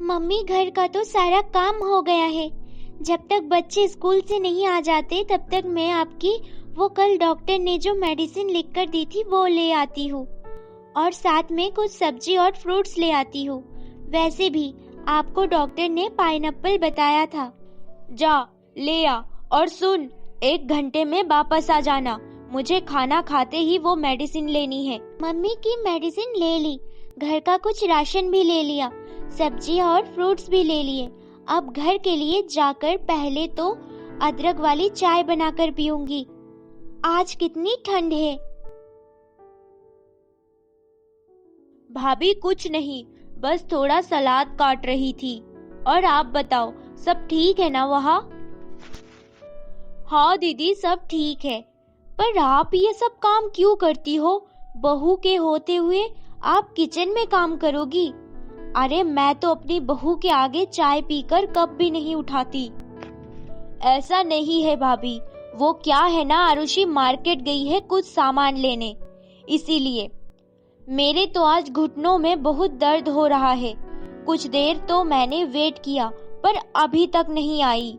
Mummy घर का तो सारा काम हो गया है। जब तक बच्चे स्कूल से नहीं आ जाते तब तक मैं आपकी वो कल डॉक्टर ने जो मेडिसिन लिख कर दी थी वो ले आती हूँ और साथ में कुछ सब्जी और फ्रूट्स ले आती हूँ। वैसे भी आपको डॉक्टर ने पाइनएप्पल बताया था। जा ले आ, और सुन, 1 घंटे में वापस आ जाना। मुझे खाना खाते ही वो मेडिसिन लेनी है। मम्मी की मेडिसिन ले ली, घर का कुछ राशन भी ले लिया, सब्जी और फ्रूट्स भी ले लिए। अब घर के लिए जाकर पहले तो अदरक वाली चाय बनाकर पीऊंगी। आज कितनी ठंड है। भाभी कुछ नहीं, बस थोड़ा सलाद काट रही थी। और आप बताओ, सब ठीक है ना वहाँ? हाँ दीदी, सब ठीक है। पर आप ये सब काम क्यों करती हो? बहू के होते हुए आप किचन में काम करोगी? अरे मैं तो अपनी बहू के आगे चाय पीकर कप भी नहीं उठाती। ऐसा नहीं है भाभी, वो क्या है ना, आरुषि मार्केट गई है कुछ सामान लेने, इसीलिए। मेरे तो आज घुटनों में बहुत दर्द हो रहा है। कुछ देर तो मैंने वेट किया पर अभी तक नहीं आई।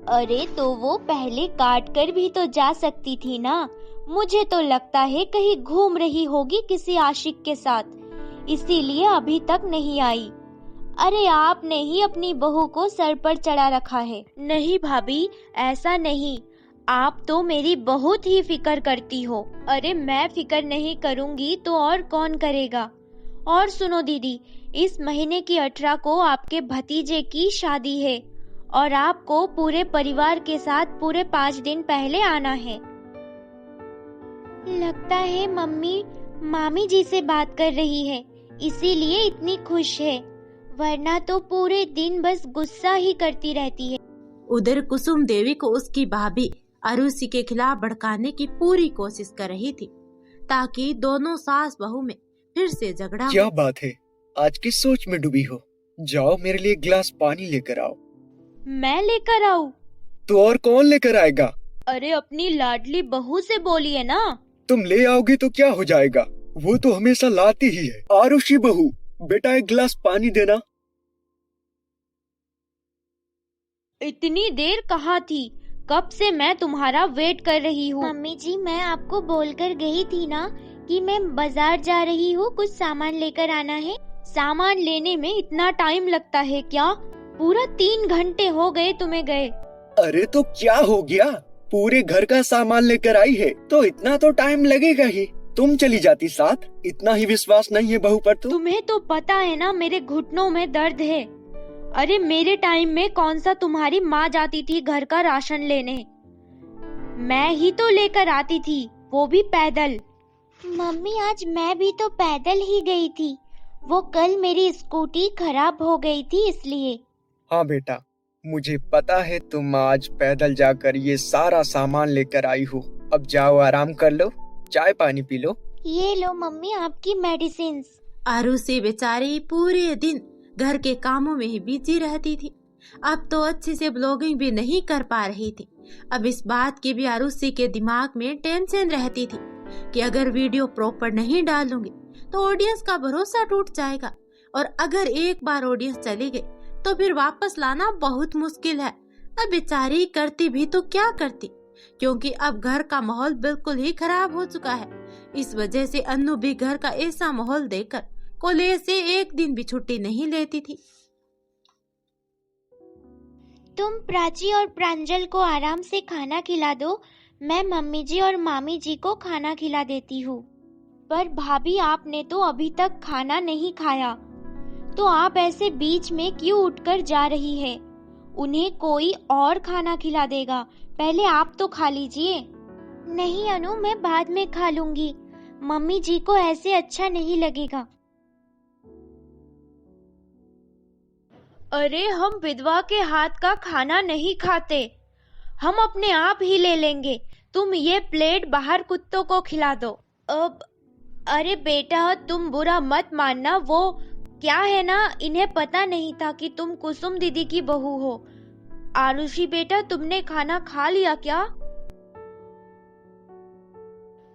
अरे तो वो पहले काट कर भी तो जा सकती थी ना। मुझे तो लगता है कहीं घूम रही होगी किसी आशिक के साथ, इसीलिए अभी तक नहीं आई। अरे आपने ही अपनी बहू को सर पर चढ़ा रखा है। नहीं भाभी, ऐसा नहीं। आप तो मेरी बहुत ही फिक्र करती हो। अरे मैं फिक्र नहीं करूंगी तो और कौन करेगा। और सुनो दीदी, इस महीने की 18 को आपके भतीजे की शादी है और आपको पूरे परिवार के साथ पूरे 5 दिन पहले आना है। लगता है मम्मी मामी जी से बात कर रही है, इसीलिए इतनी खुश है, वरना तो पूरे दिन बस गुस्सा ही करती रहती है। उधर कुसुम देवी को उसकी भाभी अरुषि के खिलाफ भड़काने की पूरी कोशिश कर रही थी ताकि दोनों सास बहू में फिर से झगड़ा हो। क्या बात है, आज किस सोच में डूबी हो? जाओ मेरे लिए एक गिलास पानी लेकर आओ। मैं लेकर आऊं? तो और कौन लेकर आएगा? अरे अपनी लाडली बहू से बोलिए ना। तुम ले आओगे तो क्या हो जाएगा, वो तो हमेशा लाती ही है। आरुषि बहू, बेटा एक गिलास पानी देना। इतनी देर कहाँ थी? कब से मैं तुम्हारा वेट कर रही हूँ। मम्मी जी, मैं आपको बोलकर गई थी ना कि मैं बाजार जा रही हूँ, कुछ सामान लेकर आना है। सामान लेने में इतना टाइम लगता है क्या? पूरा 3 घंटे हो गए तुम्हें गए। अरे तो क्या हो गया, पूरे घर का सामान लेकर आई है तो इतना तो टाइम लगेगा ही। तुम चली जाती साथ, इतना ही विश्वास नहीं है बहू पर? तुम्हें तो पता है ना मेरे घुटनों में दर्द है। अरे मेरे टाइम में कौन सा तुम्हारी माँ जाती थी घर का राशन लेने? मैं ही तो लेकर आती थी, वो भी पैदल। मम्मी आज मैं भी तो पैदल ही गई थी, वो कल मेरी स्कूटी खराब हो गई थी इसलिए। हाँ बेटा, मुझे पता है तुम आज पैदल जाकर ये सारा सामान लेकर आई हो। अब जाओ आराम कर लो, चाय पानी पी लो। ये लो मम्मी आपकी मेडिसिन। आरुषि बेचारी पूरे दिन घर के कामों में ही बिजी रहती थी। अब तो अच्छे से ब्लॉगिंग भी नहीं कर पा रही थी। अब इस बात की भी आरुषि के दिमाग में टेंशन रहती थी कि अगर वीडियो प्रॉपर नहीं डालूंगी तो ऑडियंस का भरोसा टूट जाएगा, और अगर एक बार ऑडियंस चली गई तो फिर वापस लाना बहुत मुश्किल है। अब बेचारी करती भी तो क्या करती, क्योंकि अब घर का माहौल बिल्कुल ही खराब हो चुका है। इस वजह से अन्नू भी घर का ऐसा माहौल देखकर कॉलेज से एक दिन भी छुट्टी नहीं लेती थी। तुम प्राची और प्रांजल को आराम से खाना खिला दो, मैं मम्मी जी और मामी जी को खाना खिला देती हूँ। पर भाभी आपने तो अभी तक खाना नहीं खाया, तो आप ऐसे बीच में क्यों उठकर जा रही है? उन्हें कोई और खाना खिला देगा, पहले आप तो खा लीजिए। नहीं अनु, मैं बाद में खा लूंगी, मम्मी जी को ऐसे अच्छा नहीं लगेगा। अरे हम विधवा के हाथ का खाना नहीं खाते, हम अपने आप ही ले लेंगे। तुम ये प्लेट बाहर कुत्तों को खिला दो। अब अरे बेटा तुम बुरा मत मानना, वो क्या है ना, इन्हें पता नहीं था कि तुम कुसुम दीदी की बहू हो। आरुषि बेटा, तुमने खाना खा लिया क्या?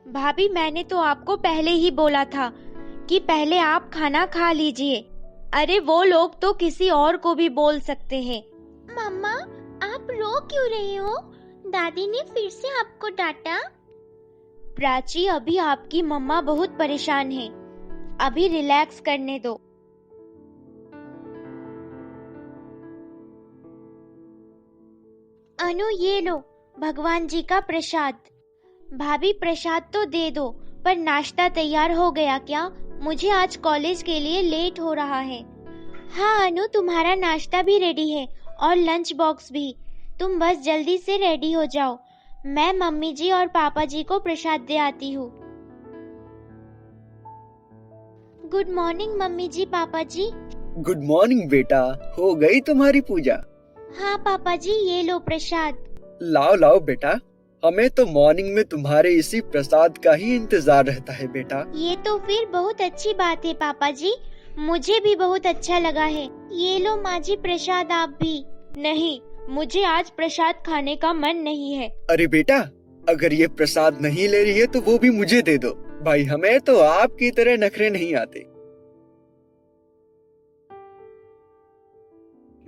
भाभी मैंने तो आपको पहले ही बोला था कि पहले आप खाना खा लीजिए। अरे वो लोग तो किसी और को भी बोल सकते हैं। मम्मा, आप रो क्यों रही हो? दादी ने फिर से आपको डांटा? प्राची, अभी आपकी मम्मा बहुत परेशान है, अभी रिलैक्स करने दो। अनु, ये लो भगवान जी का प्रसाद। भाभी, प्रसाद तो दे दो, पर नाश्ता तैयार हो गया क्या? मुझे आज कॉलेज के लिए लेट हो रहा है। हाँ अनु, तुम्हारा नाश्ता भी रेडी है और लंच बॉक्स भी। तुम बस जल्दी से रेडी हो जाओ, मैं मम्मी जी और पापा जी को प्रसाद दे आती हूँ। गुड मॉर्निंग मम्मी जी, पापा जी। गुड मॉर्निंग बेटा, हो गई तुम्हारी पूजा? हाँ पापा जी, ये लो प्रसाद। लाओ लाओ बेटा, हमें तो मॉर्निंग में तुम्हारे इसी प्रसाद का ही इंतजार रहता है बेटा। ये तो फिर बहुत अच्छी बात है पापा जी, मुझे भी बहुत अच्छा लगा है। ये लो माँ जी प्रसाद, आप भी। नहीं, मुझे आज प्रसाद खाने का मन नहीं है। अरे बेटा, अगर ये प्रसाद नहीं ले रही है तो वो भी मुझे दे दो। भाई, हमें तो आपकी तरह नखरे नहीं आते।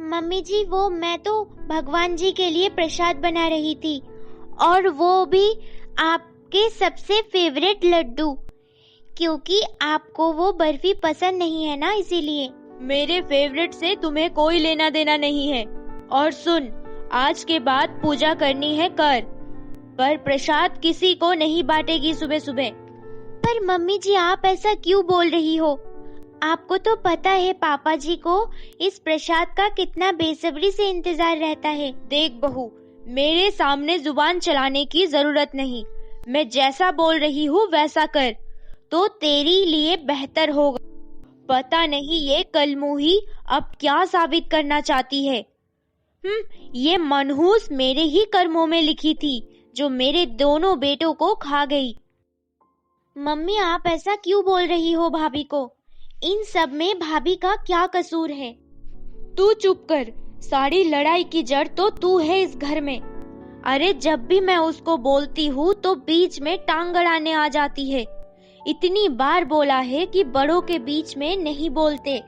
मम्मी जी, वो मैं तो भगवान जी के लिए प्रसाद बना रही थी, और वो भी आपके सबसे फेवरेट लड्डू, क्योंकि आपको वो बर्फी पसंद नहीं है ना, इसीलिए। मेरे फेवरेट से तुम्हें कोई लेना देना नहीं है। और सुन, आज के बाद पूजा करनी है कर, पर प्रसाद किसी को नहीं बांटेगी सुबह सुबह। पर मम्मी जी, आप ऐसा क्यों बोल रही हो? आपको तो पता है पापा जी को इस प्रसाद का कितना बेसब्री से इंतजार रहता है। देख बहू, मेरे सामने जुबान चलाने की जरूरत नहीं। मैं जैसा बोल रही हूँ वैसा कर, तो तेरी लिए बेहतर होगा। पता नहीं ये कलमुही अब क्या साबित करना चाहती है। ये मनहूस मेरे ही कर्मों में लिखी थी, जो मेरे दोनों बेटों को खा गई। मम्मी, आप ऐसा क्यों बोल रही हो भाभी को? इन सब में भाभी का क्या कसूर है? तू चुप कर, सारी लड़ाई की जड़ तो तू है इस घर में। अरे जब भी मैं उसको बोलती हूँ तो बीच में टांग अड़ाने आ जाती है। इतनी बार बोला है कि बड़ों के बीच में नहीं बोलते।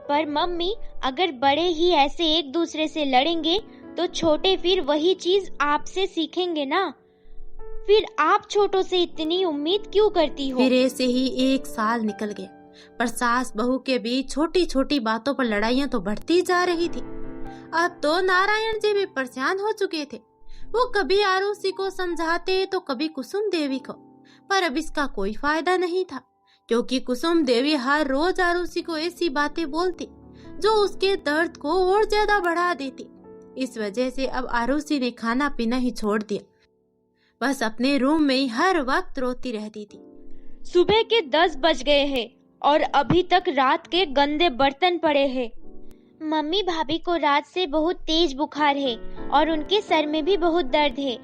पर मम्मी, अगर बड़े ही ऐसे एक दूसरे से लड़ेंगे तो छोटे फिर वही चीज आपसे सीखेंगे ना। फिर आप छोटों से इतनी उम्मीद क्यों करती हो? फिर ऐसे ही 1 साल निकल गया, पर सास बहू के बीच छोटी छोटी बातों पर लड़ाइयां तो बढ़ती जा रही थी। अब तो नारायण जी भी परेशान हो चुके थे। वो कभी आरुषि को समझाते तो कभी कुसुम देवी को, पर अब इसका कोई फायदा नहीं था, क्योंकि कुसुम देवी हर रोज आरुषि को ऐसी बातें बोलती जो उसके दर्द को और ज्यादा बढ़ा देती। इस वजह से अब आरुषि ने खाना पीना ही छोड़ दिया, बस अपने रूम में ही हर वक्त रोती रहती थी। सुबह के 10 बज गए हैं और अभी तक रात के गंदे बर्तन पड़े हैं। मम्मी, भाभी को रात से बहुत तेज बुखार है और उनके सर में भी बहुत दर्द है।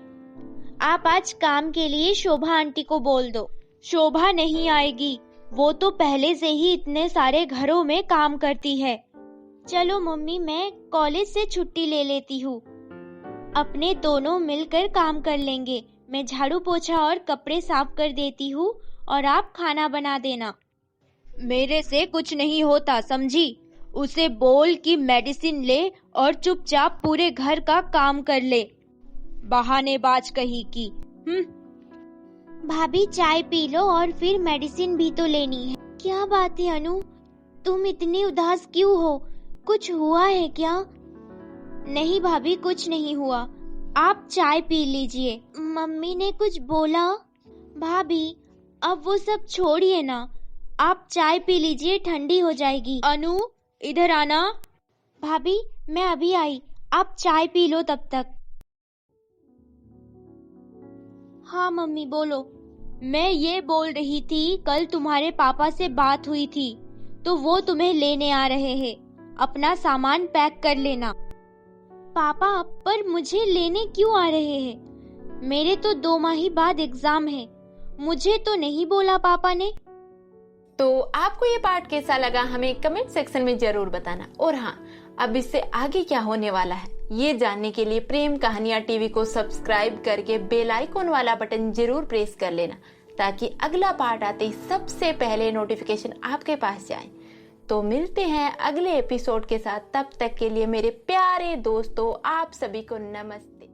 आप आज काम के लिए शोभा आंटी को बोल दो। शोभा नहीं आएगी, वो तो पहले से ही इतने सारे घरों में काम करती है। चलो मम्मी, मैं कॉलेज से छुट्टी ले लेती हूँ, अपने दोनों मिलकर काम कर लेंगे। मैं झाड़ू पोछा और कपड़े साफ कर देती हूँ और आप खाना बना देना। मेरे से कुछ नहीं होता, समझी? उसे बोल कि मेडिसिन ले और चुपचाप पूरे घर का काम कर ले। बहानेबाज कहीं की। भाभी, चाय पी लो और फिर मेडिसिन भी तो लेनी है। क्या बात है अनु, तुम इतनी उदास क्यों हो? कुछ हुआ है क्या? नहीं भाभी, कुछ नहीं हुआ, आप चाय पी लीजिए। मम्मी ने कुछ बोला? भाभी, अब वो सब छोड़िए ना, आप चाय पी लीजिए, ठंडी हो जाएगी। अनु, इधर आना। भाभी, मैं अभी आई, आप चाय पी लो तब तक। हाँ मम्मी, बोलो। मैं ये बोल रही थी, कल तुम्हारे पापा से बात हुई थी तो वो तुम्हें लेने आ रहे हैं। अपना सामान पैक कर लेना। पापा, पर मुझे लेने क्यों आ रहे हैं? मेरे तो 2 माह ही बाद एग्जाम है, मुझे तो नहीं बोला पापा ने। तो आपको ये पार्ट कैसा लगा हमें कमेंट सेक्शन में जरूर बताना। और हाँ, अब इससे आगे क्या होने वाला है ये जानने के लिए प्रेम कहानियां टीवी को सब्सक्राइब करके बेल आइकॉन वाला बटन जरूर प्रेस कर लेना, ताकि अगला पार्ट आते ही सबसे पहले नोटिफिकेशन आपके पास जाए। तो मिलते हैं अगले एपिसोड के साथ। तब तक के लिए मेरे प्यारे दोस्तों, आप सभी को नमस्ते।